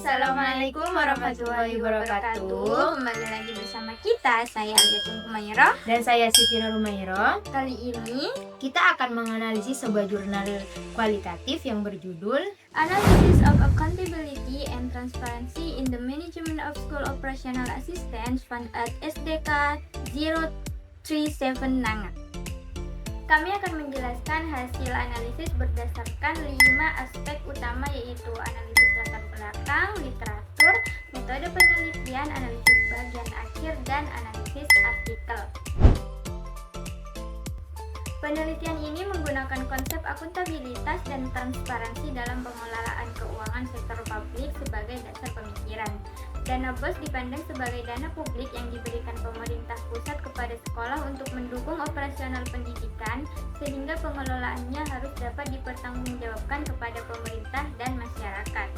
Assalamualaikum warahmatullahi wabarakatuh. Kembali lagi bersama kita, saya Aljatum Kumairo. Dan saya Siti Nurumairo. Kali ini Kita akan menganalisis sebuah jurnal kualitatif yang berjudul Analysis of Accountability and Transparency in the Management of School Operational Assistance Fund at SDK 037 Nanga. Kami akan menjelaskan hasil analisis berdasarkan 5 aspek utama, yaitu analisis latar belakang, literatur, metode penelitian, analisis bagian akhir, dan analisis artikel. Penelitian ini menggunakan konsep akuntabilitas dan transparansi dalam pengelolaan keuangan sektor publik sebagai dasar pemikiran. Dana BOS dipandang sebagai dana publik yang diberikan pemerintah pusat kepada sekolah untuk mendukung operasional pendidikan, sehingga pengelolaannya harus dapat dipertanggungjawabkan kepada pemerintah dan masyarakat.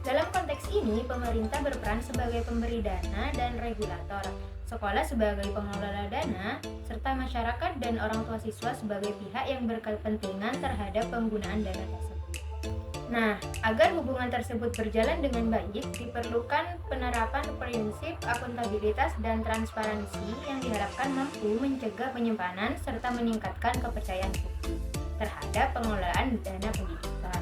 Dalam konteks ini, pemerintah berperan sebagai pemberi dana dan regulator, sekolah sebagai pengelola dana, serta masyarakat dan orang tua siswa sebagai pihak yang berkepentingan terhadap penggunaan dana tersebut. Nah, agar hubungan tersebut berjalan dengan baik, diperlukan penerapan prinsip akuntabilitas dan transparansi yang diharapkan mampu mencegah penyimpanan serta meningkatkan kepercayaan publik terhadap pengelolaan dana pendidikan.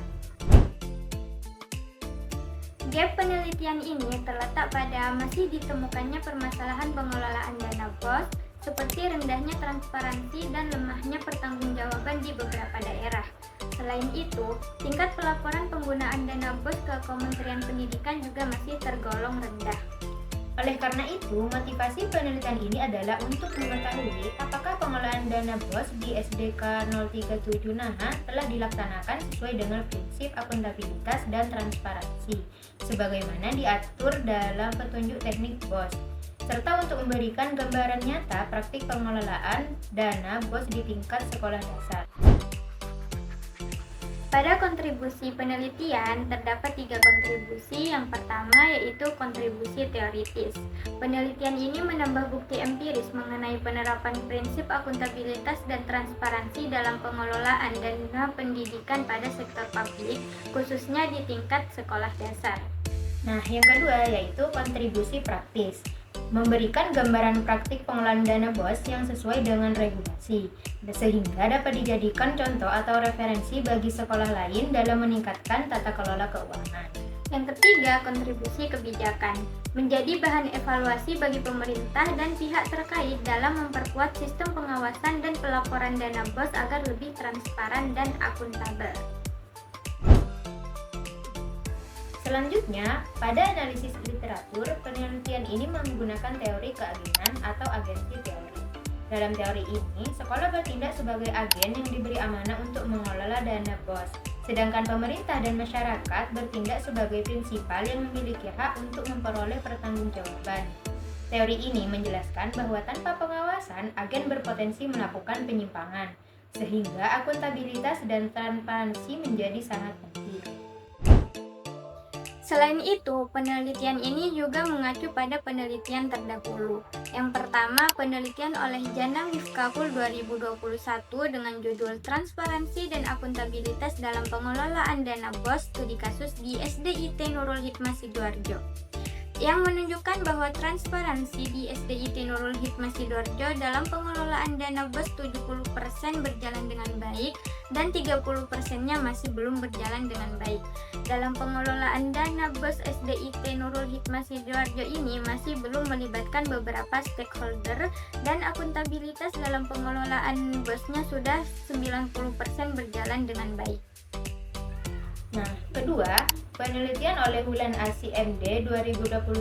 Gap penelitian ini terletak pada masih ditemukannya permasalahan pengelolaan dana BOS, seperti rendahnya transparansi dan lemahnya pertanggungjawaban di beberapa daerah. Selain itu, tingkat pelaporan penggunaan dana BOS ke Kementerian Pendidikan juga masih tergolong rendah. Oleh karena itu, motivasi penelitian ini adalah untuk mengetahui apakah pengelolaan dana BOS di SDK 037 Naha telah dilaksanakan sesuai dengan prinsip akuntabilitas dan transparansi, sebagaimana diatur dalam petunjuk teknik BOS, serta untuk memberikan gambaran nyata praktik pengelolaan dana BOS di tingkat sekolah dasar. Pada kontribusi penelitian, terdapat 3 kontribusi. Yang pertama yaitu kontribusi teoritis. Penelitian ini menambah bukti empiris mengenai penerapan prinsip akuntabilitas dan transparansi dalam pengelolaan dana pendidikan pada sektor publik, khususnya di tingkat sekolah dasar. Nah, yang kedua yaitu kontribusi praktis. Memberikan gambaran praktik pengelolaan dana BOS yang sesuai dengan regulasi, sehingga dapat dijadikan contoh atau referensi bagi sekolah lain dalam meningkatkan tata kelola keuangan. Yang ketiga, kontribusi kebijakan. Menjadi bahan evaluasi bagi pemerintah dan pihak terkait dalam memperkuat sistem pengawasan dan pelaporan dana BOS agar lebih transparan dan akuntabel. Selanjutnya, pada analisis literatur, penelitian ini menggunakan teori keagenan atau agensi teori. Dalam teori ini, sekolah bertindak sebagai agen yang diberi amanah untuk mengelola dana BOS, sedangkan pemerintah dan masyarakat bertindak sebagai prinsipal yang memiliki hak untuk memperoleh pertanggungjawaban. Teori ini menjelaskan bahwa tanpa pengawasan, agen berpotensi melakukan penyimpangan, sehingga akuntabilitas dan transparansi menjadi sangat penting. Selain itu, penelitian ini juga mengacu pada penelitian terdahulu. Yang pertama, penelitian oleh Jana Mifkahul 2021 dengan judul Transparansi dan Akuntabilitas dalam Pengelolaan Dana BOS Studi Kasus di SDIT Nurul Hikmah Sidoarjo, yang menunjukkan bahwa transparansi di SDIT Nurul Hikmah Sidoarjo dalam pengelolaan dana BOS 70% berjalan dengan baik dan 30%-nya masih belum berjalan dengan baik. Dalam pengelolaan dana BOS SDIT Nurul Hikmah Sidoarjo ini masih belum melibatkan beberapa stakeholder dan akuntabilitas dalam pengelolaan BOS-nya sudah 90% berjalan dengan baik. Nah, kedua, penelitian oleh Hulan Asy MD 2021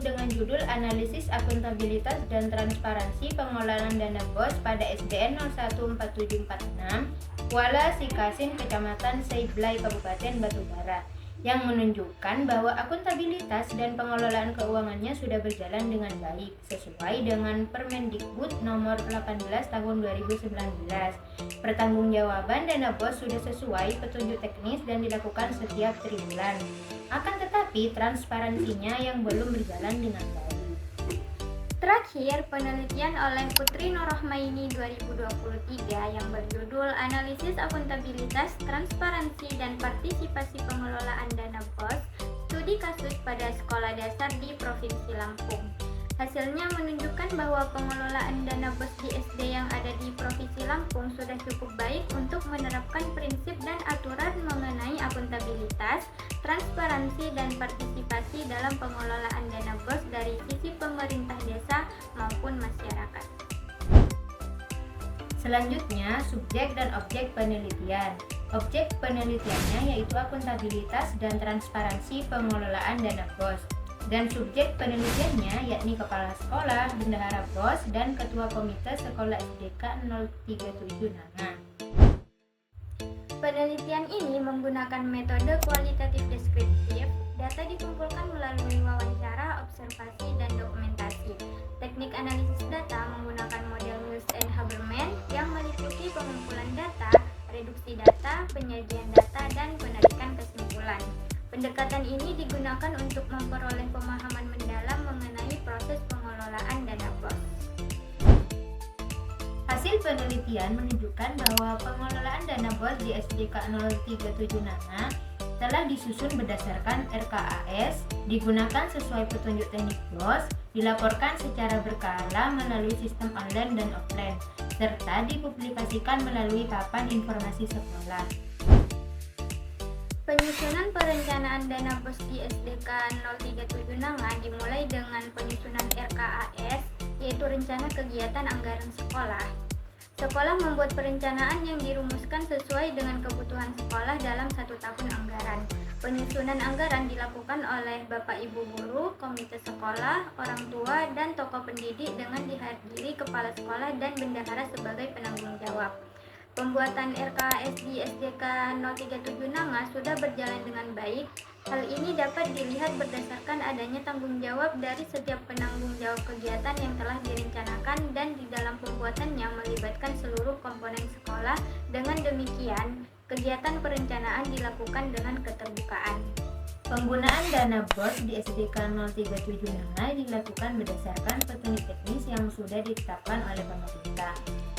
dengan judul Analisis Akuntabilitas dan Transparansi Pengelolaan Dana BOS pada SDN 014746 Kuala Sikasin, Kecamatan Seiblai, Kabupaten Batubara, yang menunjukkan bahwa akuntabilitas dan pengelolaan keuangannya sudah berjalan dengan baik sesuai dengan Permendikbud nomor 18 tahun 2019. Pertanggungjawaban dana BOS sudah sesuai petunjuk teknis dan dilakukan setiap triwulan. Akan tetapi transparansinya yang belum berjalan dengan baik. Terakhir, penelitian oleh Putri Nurrohmaini 2023 yang berjudul Analisis Akuntabilitas, Transparansi, dan Partisipasi Pengelolaan Dana BOS studi kasus pada sekolah dasar di Provinsi Lampung. Hasilnya menunjukkan bahwa pengelolaan dana BOS di SD yang ada di Provinsi Lampung sudah cukup baik untuk menerapkan prinsip dan aturan mengenai akuntabilitas, transparansi, dan partisipasi dalam pengelolaan dana BOS dari sisi pemerintah desa maupun masyarakat. Selanjutnya, subjek dan objek penelitian. Objek penelitiannya yaitu akuntabilitas dan transparansi pengelolaan dana BOS. Dan subjek penelitiannya yakni kepala sekolah, bendahara BOS, dan ketua komite sekolah SDK 037 Nanga. Penelitian ini menggunakan metode kualitatif deskriptif. Data dikumpulkan melalui wawancara, observasi, dan dokumentasi. Teknik analisis data menggunakan model Mills and Habermas yang meliputi pengumpulan data, reduksi data, penyajian data, dan penarikan kesimpulan. Pendekatan ini digunakan untuk memperoleh pemahaman mendalam mengenai proses pengelolaan dana BOS. Hasil penelitian menunjukkan bahwa pengelolaan dana BOS di SDK 037 Nanga telah disusun berdasarkan RKAS, digunakan sesuai petunjuk teknik BOS, dilaporkan secara berkala melalui sistem online dan offline, serta dipublikasikan melalui papan informasi sekolah. Penyusunan perencanaan dana BOS di SDK 037 Nanga dimulai dengan penyusunan RKAS, yaitu Rencana Kegiatan Anggaran Sekolah. Sekolah membuat perencanaan yang dirumuskan sesuai dengan kebutuhan sekolah dalam 1 tahun anggaran. Penyusunan anggaran dilakukan oleh Bapak Ibu Guru, komite sekolah, orang tua, dan tokoh pendidik dengan dihadiri kepala sekolah dan bendahara sebagai penanggung jawab. Pembuatan RKAS di SDK 037 Nanga sudah berjalan dengan baik. Hal ini dapat dilihat berdasarkan adanya tanggung jawab dari setiap penanggung jawab kegiatan yang telah direncanakan dan di dalam pembuatannya melibatkan seluruh komponen sekolah. Dengan demikian, kegiatan perencanaan dilakukan dengan keterbukaan. Penggunaan dana BOS di SDK 037 Nanga dilakukan berdasarkan petunjuk teknis yang sudah ditetapkan oleh pemerintah.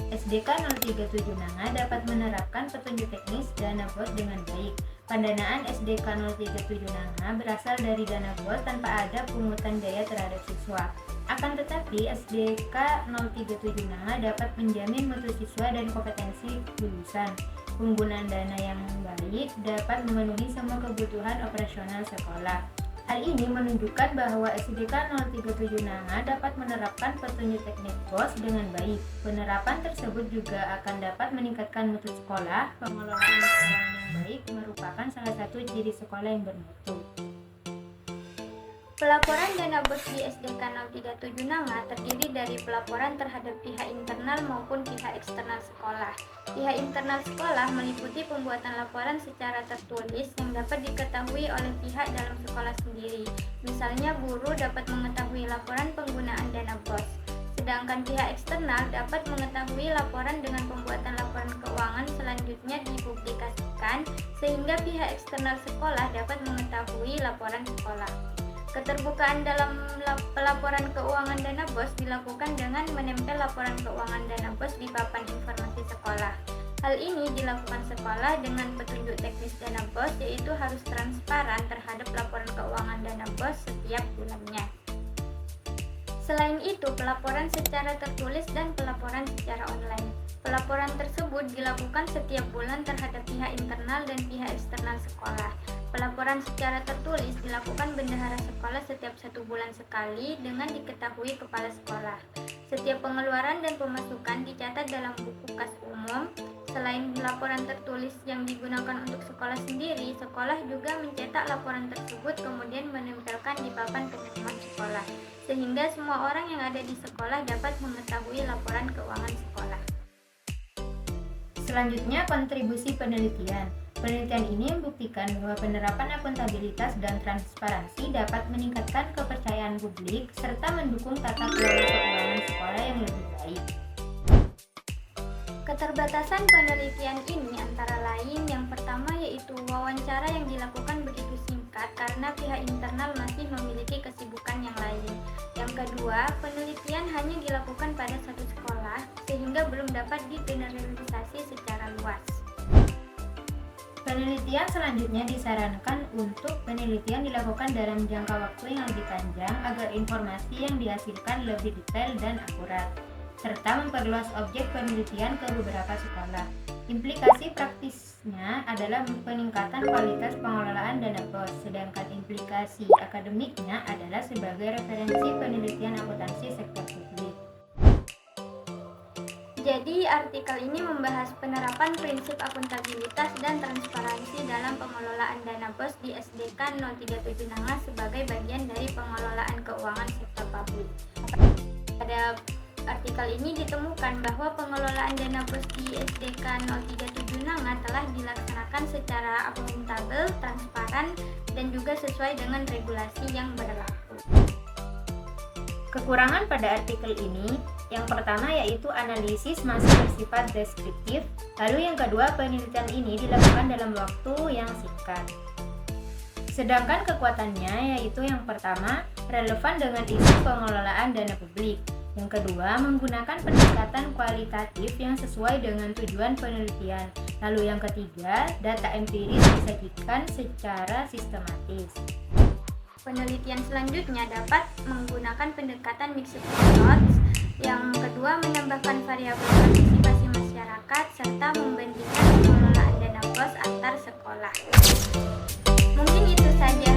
SDK 037 Nanga dapat menerapkan petunjuk teknis dana BOS dengan baik. Pendanaan SDK 037 Nanga berasal dari dana BOS tanpa ada pungutan biaya terhadap siswa. Akan tetapi, SDK 037 Nanga dapat menjamin mutu siswa dan kompetensi lulusan. Penggunaan dana yang baik dapat memenuhi semua kebutuhan operasional sekolah. Hal ini menunjukkan bahwa SDK 037 Nanga dapat menerapkan petunjuk teknik BOS dengan baik. Penerapan tersebut juga akan dapat meningkatkan mutu sekolah. Pengelolaan keuangan yang baik merupakan salah satu ciri sekolah yang bermutu. Pelaporan dana BOS di SDK 037 Nanga terdiri dari pelaporan terhadap pihak internal maupun pihak eksternal sekolah. Pihak internal sekolah meliputi pembuatan laporan secara tertulis yang dapat diketahui oleh pihak dalam sekolah sendiri. Misalnya, guru dapat mengetahui laporan penggunaan dana BOS. Sedangkan pihak eksternal dapat mengetahui laporan dengan pembuatan laporan keuangan selanjutnya dipublikasikan, sehingga pihak eksternal sekolah dapat mengetahui laporan sekolah. Keterbukaan dalam pelaporan keuangan dana BOS dilakukan dengan menempel laporan keuangan dana BOS di papan informasi sekolah. Hal ini dilakukan sekolah dengan petunjuk teknis dana BOS, yaitu harus transparan terhadap laporan keuangan dana BOS setiap bulannya. Selain itu, pelaporan secara tertulis dan pelaporan secara online. Pelaporan tersebut dilakukan setiap bulan terhadap pihak internal dan pihak eksternal sekolah. Pelaporan secara tertulis dilakukan bendahara sekolah setiap 1 bulan sekali dengan diketahui kepala sekolah. Setiap pengeluaran dan pemasukan dicatat dalam buku kas umum. Selain laporan tertulis yang digunakan untuk sekolah sendiri, sekolah juga mencetak laporan tersebut kemudian menempelkan di papan pengumuman sekolah, sehingga semua orang yang ada di sekolah dapat mengetahui laporan keuangan sekolah. Selanjutnya, kontribusi penelitian. Penelitian ini membuktikan bahwa penerapan akuntabilitas dan transparansi dapat meningkatkan kepercayaan publik serta mendukung tata kelola keuangan sekolah yang lebih baik. Keterbatasan penelitian ini antara lain yang pertama yaitu wawancara yang dilakukan begitu singkat karena pihak internal masih memiliki kesibukan yang lain. Yang kedua, penelitian hanya dilakukan pada satu sekolah sehingga belum dapat digeneralisasi secara luas. Penelitian selanjutnya disarankan untuk penelitian dilakukan dalam jangka waktu yang lebih panjang agar informasi yang dihasilkan lebih detail dan akurat, serta memperluas objek penelitian ke beberapa sekolah. Implikasi praktisnya adalah peningkatan kualitas pengelolaan dana POS, sedangkan implikasi akademiknya adalah sebagai referensi penelitian akuntansi sektor publik. Jadi, artikel ini membahas penerapan prinsip akuntabilitas dan transparansi dalam pengelolaan dana POS di SDK 037 Nanga sebagai bagian dari pengelolaan keuangan sektor publik. Pada artikel ini ditemukan bahwa pengelolaan dana POS di SDK 037 Nanga telah dilaksanakan secara akuntabel, transparan, dan juga sesuai dengan regulasi yang berlaku. Kekurangan pada artikel ini, yang pertama yaitu analisis masih bersifat deskriptif, lalu yang kedua penelitian ini dilakukan dalam waktu yang singkat. Sedangkan kekuatannya yaitu yang pertama relevan dengan isu pengelolaan dana publik, yang kedua menggunakan pendekatan kualitatif yang sesuai dengan tujuan penelitian, lalu yang ketiga data empiris disajikan secara sistematis. Penelitian selanjutnya dapat menggunakan pendekatan mixed approach. Yang kedua, menambahkan variabel partisipasi masyarakat serta membandingkan pengelolaan dana POS antar sekolah. Mungkin itu saja